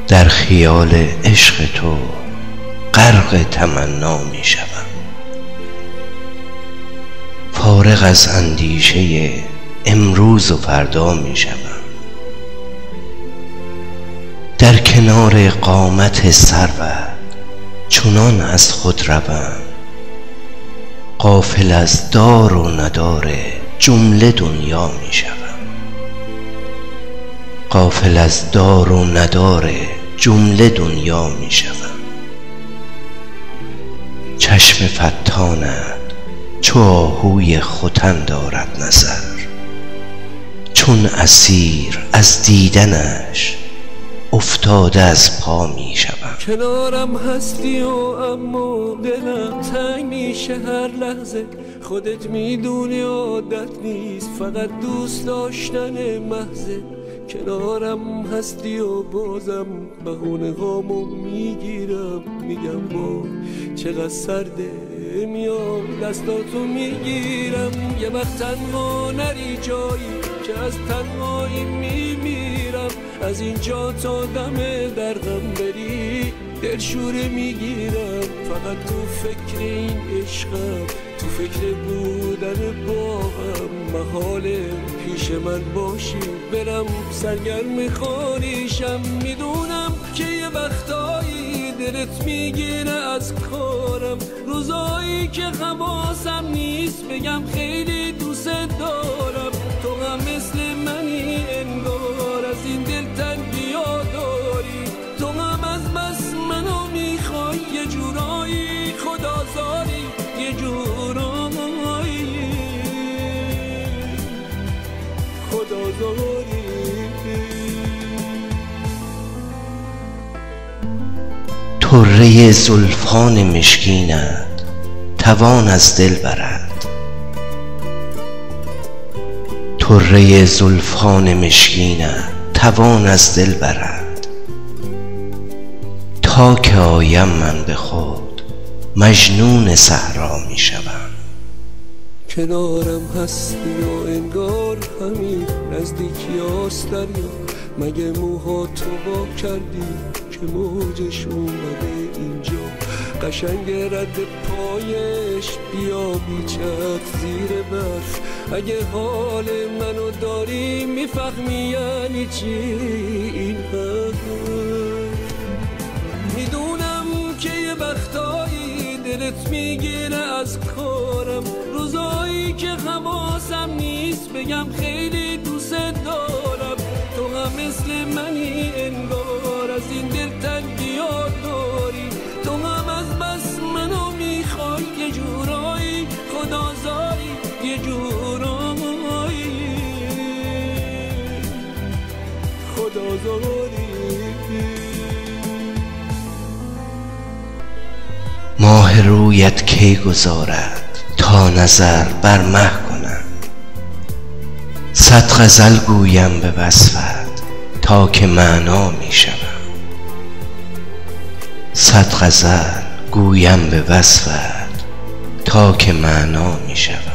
در خیال عشق تو غرق تمنا می شوم. فارغ از اندیشه امروز و فردا می شوم. در کنار قامت سروت چنان از خود روم، غافل از دار و ندار جمله دنیا می شوم. غافل از دار و ندار جمله دنیا می شوم. چشم فتانت چو آهوی ختن دارد نظر، چون اسیر از دیدنش افتاده از پا می شوم. کنارم هستی و اما دلم تنگ میشه هر لحظه. خودت میدونی عادت نیست، فقط دوست داشتن محضه. کنارم هستی و بازم بهونه هامو میگیرم، میگم با چقدر سرده، میام دستاتو میگیرم. یه وقت تنها نری جایی که از تنهایی میمیرم. از اینجا تا دم درغم بری دلشوره میگیرم. فقط تو فکر این عشقم، تو فکر بودن با هم. محاله پیش من باشی برم سرگرم خانیشم. میدونم که یه وقتایی دلت میگیره از کارم، روزایی که حواسم نیست بگم خیلی دوست دارم. تو هم مثل منی انگار، از این دل تنگیا داری. تو هم از بس منو میخوای، یه جورایی خدازاری، یه جورایی خدازاری. طره زلفان مشکینت توان از دل برد. طره زلفان مشکینت توان از دل برد. تا که آیم من به خود مجنون صحرا می شوم. کنارم هستی و انگار همین نزدیکی هاست دریا. مگه موها تو با کردی که موجش اومده اینجا. قشنگ رد پایش بیا بیچت زیر برف. اگه حال منو داری میفهمی یعنی چی این حرف. میدونم که یه وقتایی دلت میگیره از کارم، روزایی که حواسم نیست بگم خیلی دوست دارم. تو هم مثل منی انگار، از این دل تنگیا داری. تو هم از بس منو میخوای، یه جورایی خدازاری، یه جورایی خدازاری. ماه رویت کی گذارد تا نظر بر مه کنم. صد غزل گویم به وصفت تا که معنا می شوم. صد غزل گویم به وصفت تا که معنا می شوم.